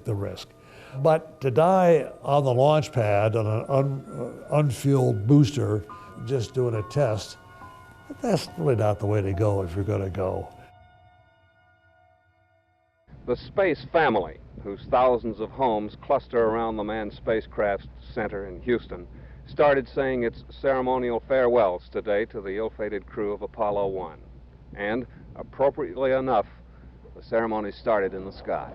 take the risk. But to die on the launch pad on an unfueled booster, just doing a test, that's really not the way to go if you're going to go. The space family, whose thousands of homes cluster around the manned spacecraft center in Houston, started saying its ceremonial farewells today to the ill-fated crew of Apollo 1. And, appropriately enough, the ceremony started in the sky.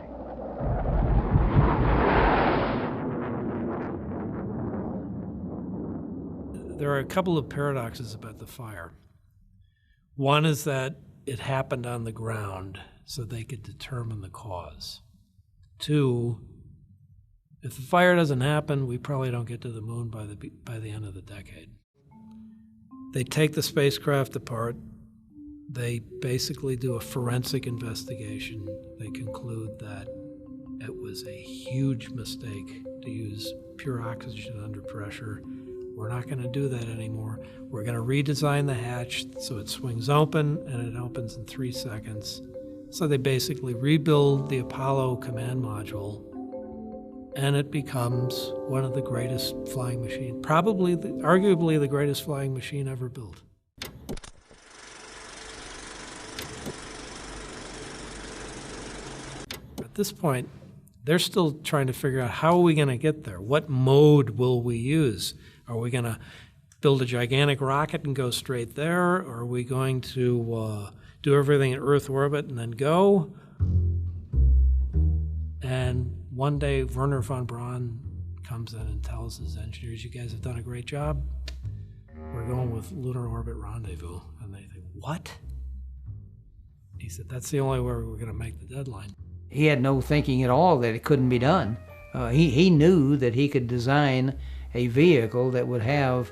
There are a couple of paradoxes about the fire. One is that it happened on the ground, so they could determine the cause. Two, if the fire doesn't happen, we probably don't get to the moon by the end of the decade. They take the spacecraft apart. They basically do a forensic investigation. They conclude that it was a huge mistake to use pure oxygen under pressure. We're not going to do that anymore. We're going to redesign the hatch so it swings open, and it opens in 3 seconds. So they basically rebuild the Apollo command module, and it becomes one of the greatest flying machines, arguably the greatest flying machine ever built. At this point, they're still trying to figure out how are we going to get there? What mode will we use? Are we going to build a gigantic rocket and go straight there? Or are we going to do everything in Earth orbit and then go? And one day, Wernher von Braun comes in and tells his engineers, you guys have done a great job. We're going with lunar orbit rendezvous. And they think, what? He said, that's the only way we're going to make the deadline. He had no thinking at all that it couldn't be done. He knew that he could design a vehicle that would have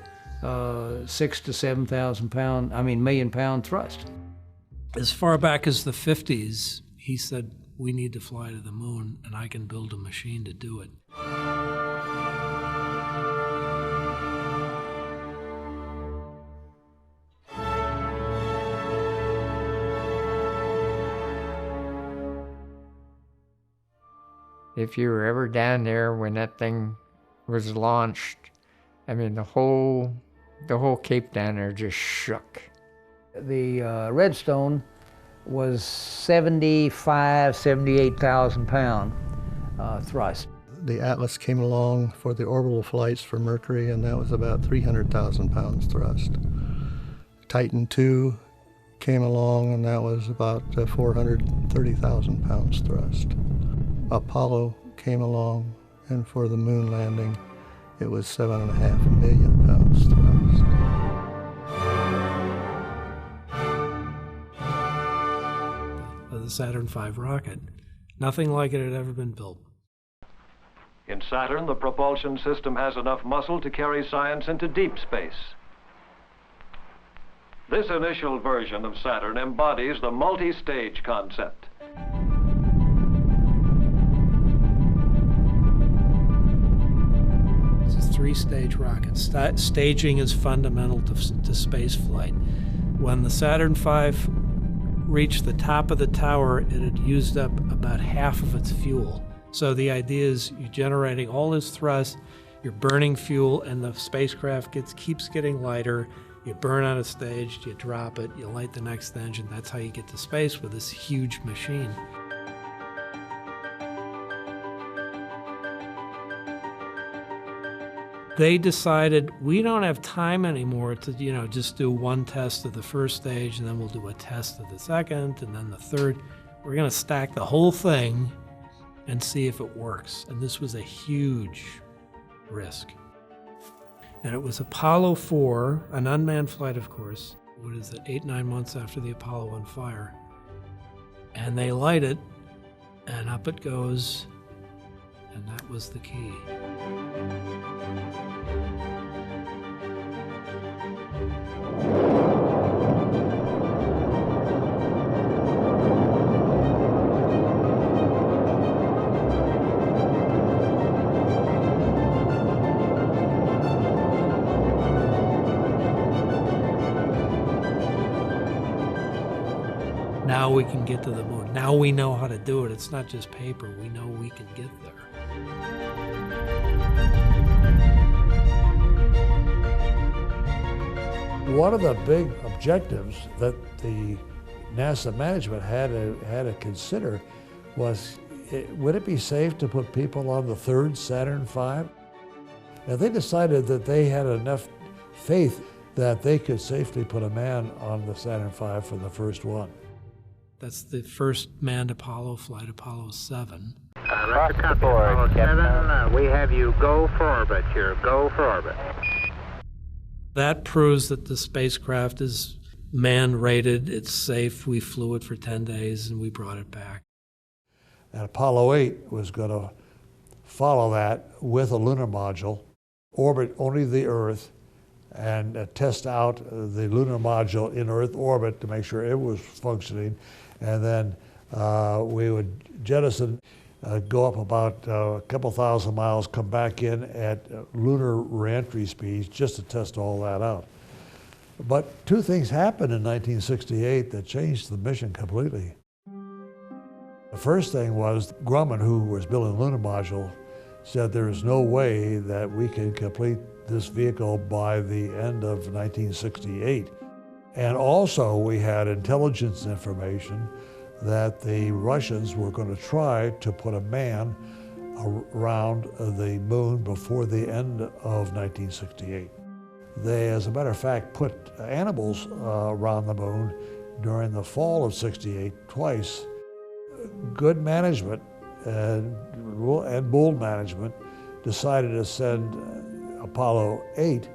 6,000 to 7,000 million pound thrust. As far back as the 50s, he said, we need to fly to the moon, and I can build a machine to do it. If you were ever down there when that thing was launched, I mean, the whole Cape down there just shook. The Redstone was 78,000 pound thrust. The Atlas came along for the orbital flights for Mercury, and that was about 300,000 pounds thrust. Titan II came along, and that was about 430,000 pounds thrust. Apollo came along, and for the moon landing, it was 7.5 million pounds thrust. The Saturn V rocket. Nothing like it had ever been built. In Saturn, the propulsion system has enough muscle to carry science into deep space. This initial version of Saturn embodies the multi-stage concept. It's a 3-stage rocket. Staging is fundamental to space flight. When the Saturn V reached the top of the tower, it had used up about half of its fuel. So the idea is you're generating all this thrust, you're burning fuel, and the spacecraft keeps getting lighter. You burn out a stage, you drop it, you light the next engine. That's how you get to space with this huge machine. They decided we don't have time anymore to, just do one test of the first stage, and then we'll do a test of the second, and then the third. We're going to stack the whole thing and see if it works. And this was a huge risk. And it was Apollo 4, an unmanned flight, of course. 8-9 months after the Apollo 1 fire. And they light it, and up it goes, and that was the key. Now now we can get to the moon. Now we know how to do it. It's not just paper. We know we can get there. One of the big objectives that the NASA management had to consider was, would it be safe to put people on the third Saturn V? Now they decided that they had enough faith that they could safely put a man on the Saturn V for the first one. That's the first manned Apollo flight, Apollo 7. Mr. Copy, Apollo 7, we have you go for orbit here, go for orbit. That proves that the spacecraft is man-rated, it's safe. We flew it for 10 days and we brought it back. And Apollo 8 was going to follow that with a lunar module, orbit only the Earth, and test out the lunar module in Earth orbit to make sure it was functioning. And then we would jettison, go up about a couple thousand miles, come back in at lunar reentry speeds just to test all that out. But two things happened in 1968 that changed the mission completely. The first thing was Grumman, who was building the lunar module, said there is no way that we can complete this vehicle by the end of 1968. And also we had intelligence information that the Russians were going to try to put a man around the moon before the end of 1968. They, as a matter of fact, put animals around the moon during the fall of '68 twice. Good management and bold management decided to send Apollo 8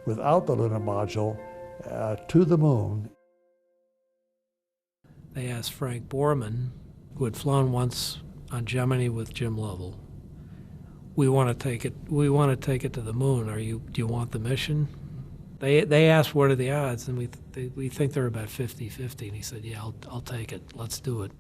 without the lunar module to the moon. They asked Frank Borman, who had flown once on Gemini with Jim Lovell, we want to take it to the moon. Do you want the mission? They asked what are the odds, and we think they're about 50-50. And he said, yeah, I'll take it. Let's do it.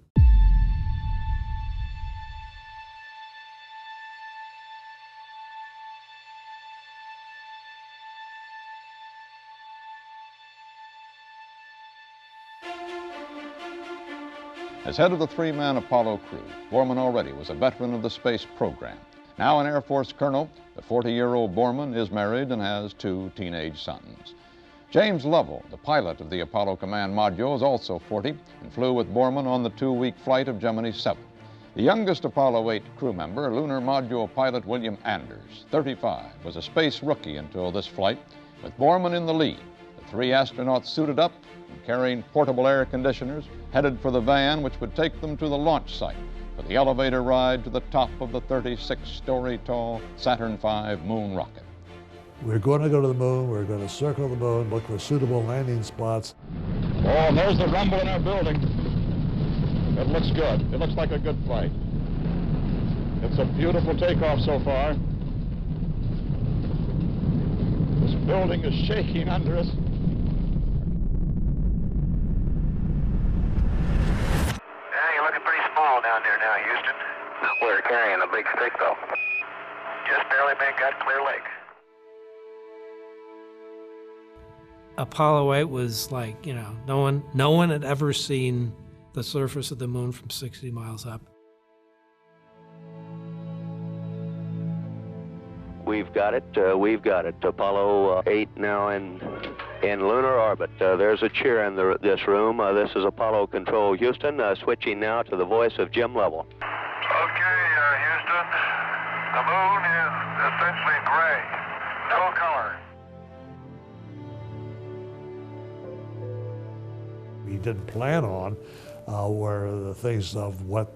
As head of the three-man Apollo crew, Borman already was a veteran of the space program. Now an Air Force colonel, the 40-year-old Borman is married and has two teenage sons. James Lovell, the pilot of the Apollo Command Module, is also 40 and flew with Borman on the 2-week flight of Gemini 7. The youngest Apollo 8 crew member, lunar module pilot William Anders, 35, was a space rookie until this flight, with Borman in the lead. The three astronauts suited up and carrying portable air conditioners, headed for the van which would take them to the launch site for the elevator ride to the top of the 36-story tall Saturn V moon rocket. We're going to go to the moon, we're going to circle the moon, look for suitable landing spots. Oh, and there's the rumble in our building. It looks good. It looks like a good flight. It's a beautiful takeoff so far. This building is shaking under us. You're looking pretty small down there now, Houston. We're carrying a big stick, though. Just barely got clear lake. Apollo 8 was like, no one had ever seen the surface of the moon from 60 miles up. We've got it. Apollo 8 now in lunar orbit. There's a cheer in this room. This is Apollo Control Houston, switching now to the voice of Jim Lovell. Okay, Houston. The moon is essentially gray. No color. We didn't plan on were the things of what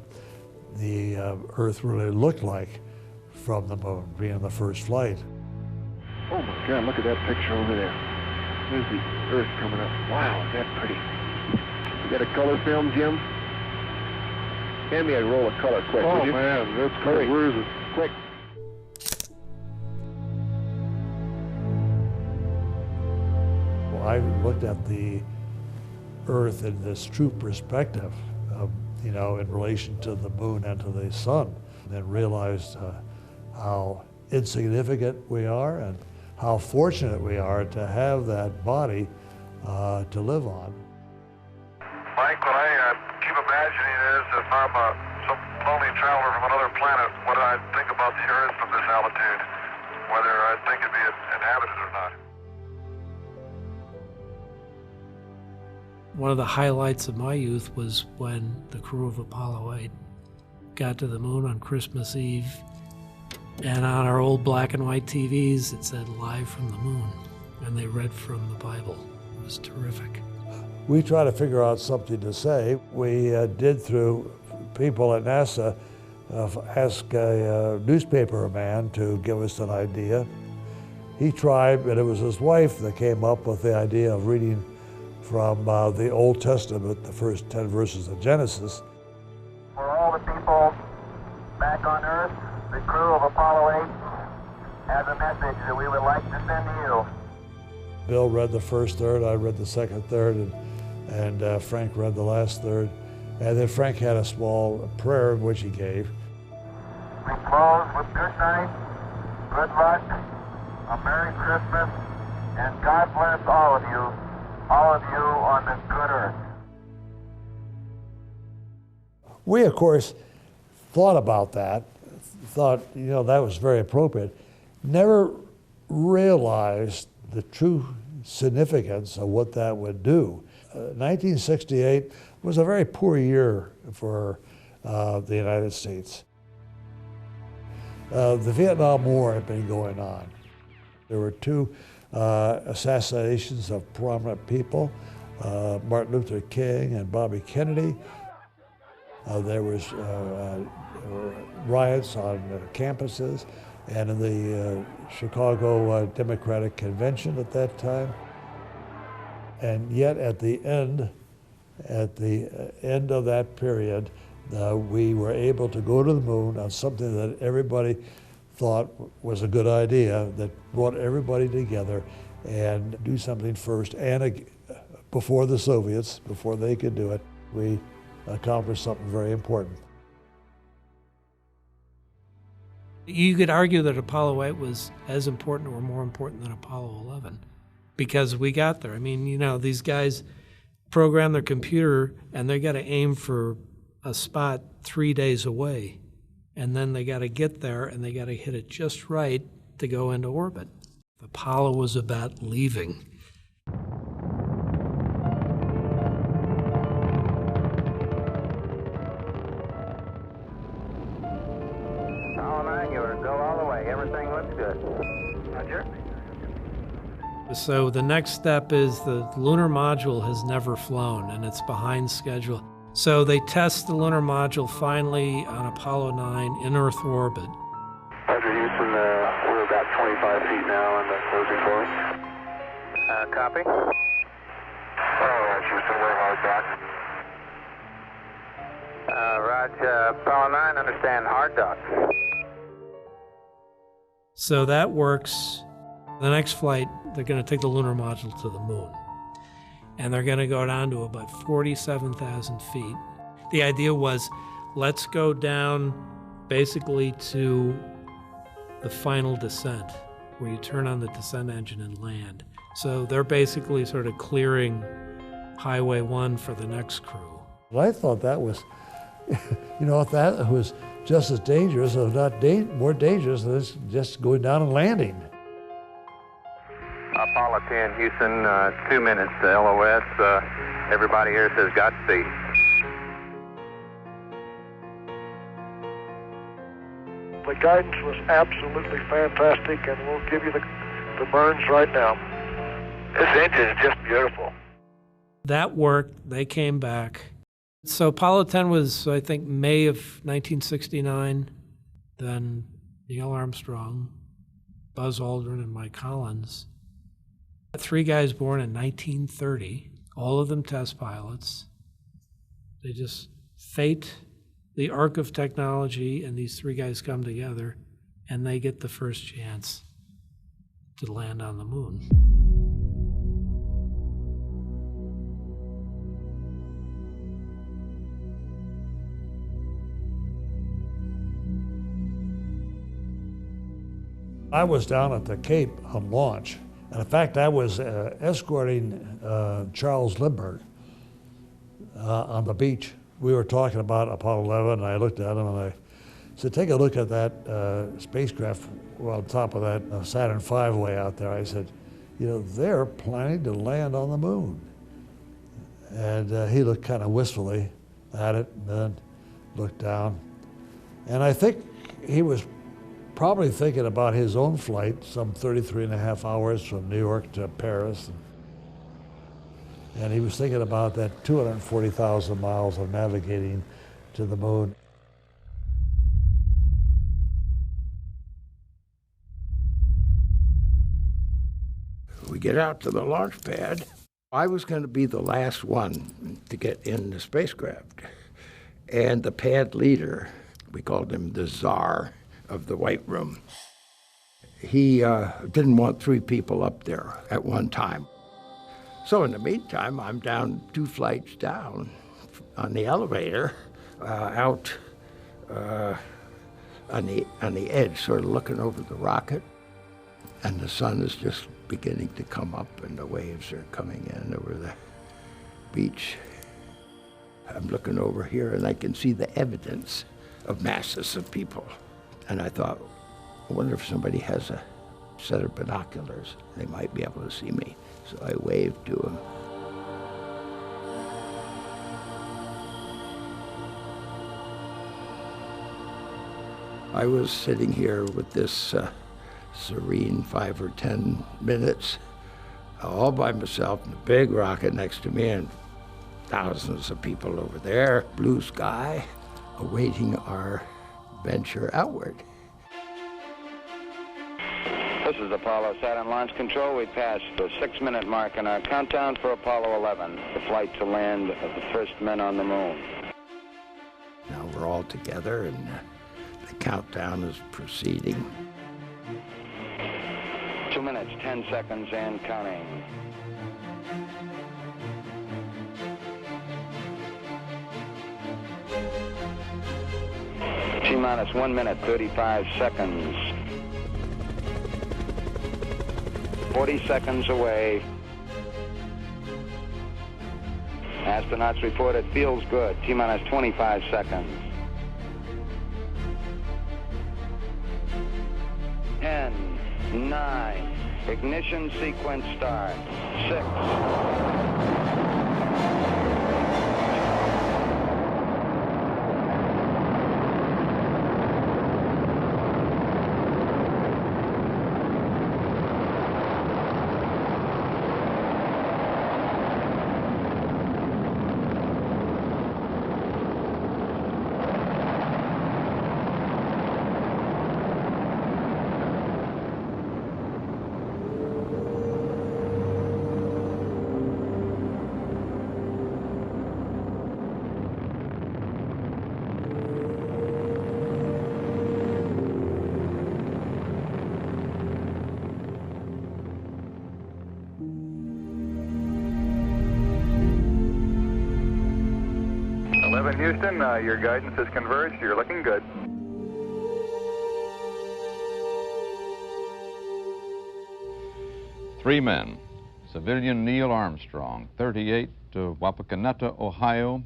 the Earth really looked like from the moon, being the first flight. Oh my God, look at that picture over there. There's the Earth coming up. Wow, is that pretty. You got a color film, Jim? Hand me a roll of color quick, would you? Oh man, that's great. Where is it? Quick. Well, I looked at the Earth in this true perspective, in relation to the moon and to the sun, and then realized how insignificant we are and how fortunate we are to have that body to live on. Mike, when I I'm some lonely traveler from another planet, what I think about the Earth from this altitude, whether I think it'd be inhabited or not. One of the highlights of my youth was when the crew of Apollo 8 got to the moon on Christmas Eve, and on our old black and white TVs it said "Live from the Moon," and they read from the Bible. It was terrific. We try to figure out something to say. We did, through people at NASA, ask a newspaper man to give us an idea. He tried, but it was his wife that came up with the idea of reading from the Old Testament, the first 10 verses of Genesis. For all the people back on Earth, the crew of Apollo 8 has a message that we would like to send to you. Bill read the first third, I read the second third, and Frank read the last third. And then Frank had a small prayer which he gave. We close with good night, good luck, a Merry Christmas, and God bless all of you on this good Earth. We, of course, thought about that, thought, that was very appropriate. Never realized the true significance of what that would do. 1968 was a very poor year for the United States. The Vietnam War had been going on. There were two assassinations of prominent people, Martin Luther King and Bobby Kennedy. There was riots on campuses and in the Chicago Democratic Convention at that time. And yet at the end of that period, we were able to go to the moon on something that everybody thought was a good idea, that brought everybody together and do something first. And before the Soviets, before they could do it, we accomplished something very important. You could argue that Apollo 8 was as important or more important than Apollo 11 because we got there. I mean, these guys program their computer and they got to aim for a spot 3 days away. And then they got to get there and they got to hit it just right to go into orbit. Apollo was about leaving. So the next step is the lunar module has never flown and it's behind schedule. So they test the lunar module finally on Apollo 9 in Earth orbit. Roger, Houston, we're about 25 feet now on the closing course. Copy. All right, Houston, we're hard dock. Roger, Apollo 9, understand hard dock. So that works. The next flight, they're going to take the lunar module to the moon. And they're going to go down to about 47,000 feet. The idea was, let's go down basically to the final descent, where you turn on the descent engine and land. So they're basically sort of clearing Highway 1 for the next crew. Well, I thought that was, if that was just as dangerous, if not more dangerous than just going down and landing. Apollo 10, Houston, 2 minutes to LOS. Everybody here says Godspeed. The guidance was absolutely fantastic, and we'll give you the burns right now. This engine is just beautiful. That worked. They came back. So Apollo 10 was, I think, May of 1969. Then Neil Armstrong, Buzz Aldrin, and Mike Collins. 3 guys born in 1930, all of them test pilots. They just fate the arc of technology, and these 3 guys come together, and they get the first chance to land on the moon. I was down at the Cape on launch. And in fact, I was escorting Charles Lindbergh on the beach we were talking about Apollo 11, and I looked at him and I said, take a look at that spacecraft on top of that Saturn V way out there. I said, you know, they're planning to land on the moon. And he looked kind of wistfully at it and then looked down. And I think he was probably thinking about his own flight, some 33 and a half hours from New York to Paris. And he was thinking about that 240,000 miles of navigating to the moon. We get out to the launch pad. I was going to be the last one to get in the spacecraft. And the pad leader, we called him the Tsar of the White Room, he didn't want 3 people up there at one time. So in the meantime, I'm down 2 flights down on the elevator, out on the edge, sort of looking over the rocket, and the sun is just beginning to come up, and the waves are coming in over the beach. I'm looking over here, and I can see the evidence of masses of people. And I thought, I wonder if somebody has a set of binoculars. They might be able to see me. So I waved to him. I was sitting here with this serene 5 or 10 minutes, all by myself, in a big rocket next to me, and thousands of people over there, blue sky, awaiting our venture outward. This is Apollo Saturn Launch Control. We passed the 6-minute mark in our countdown for Apollo 11, the flight to land of the first men on the moon. Now we're all together, and the countdown is proceeding. 2 minutes, 10 seconds, and counting. T-minus 1 minute, 35 seconds. 40 seconds away. Astronauts report it feels good. T-minus 25 seconds. 10, 9, ignition sequence start. 6. Houston, your guidance has converged. You're looking good. Three men. Civilian Neil Armstrong, 38, to Wapakoneta, Ohio.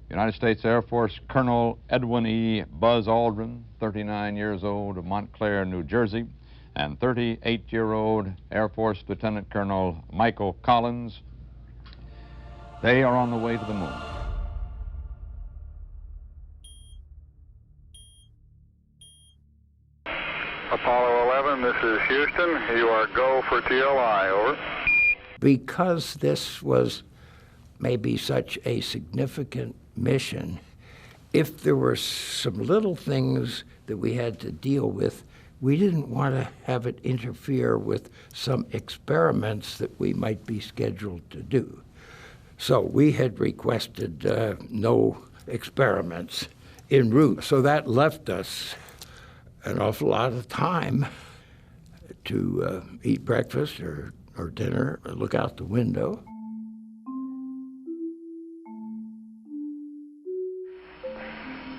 United States Air Force Colonel Edwin E. Buzz Aldrin, 39 years old, of Montclair, New Jersey. And 38-year-old Air Force Lieutenant Colonel Michael Collins. They are on the way to the moon. Apollo 11, this is Houston. You are go for TLI, over. Because this was maybe such a significant mission, if there were some little things that we had to deal with, we didn't want to have it interfere with some experiments that we might be scheduled to do. So we had requested no experiments en route. So that left us an awful lot of time to eat breakfast or dinner, or look out the window.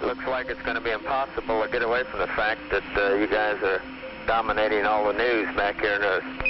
Looks like it's going to be impossible to get away from the fact that you guys are dominating all the news back here in the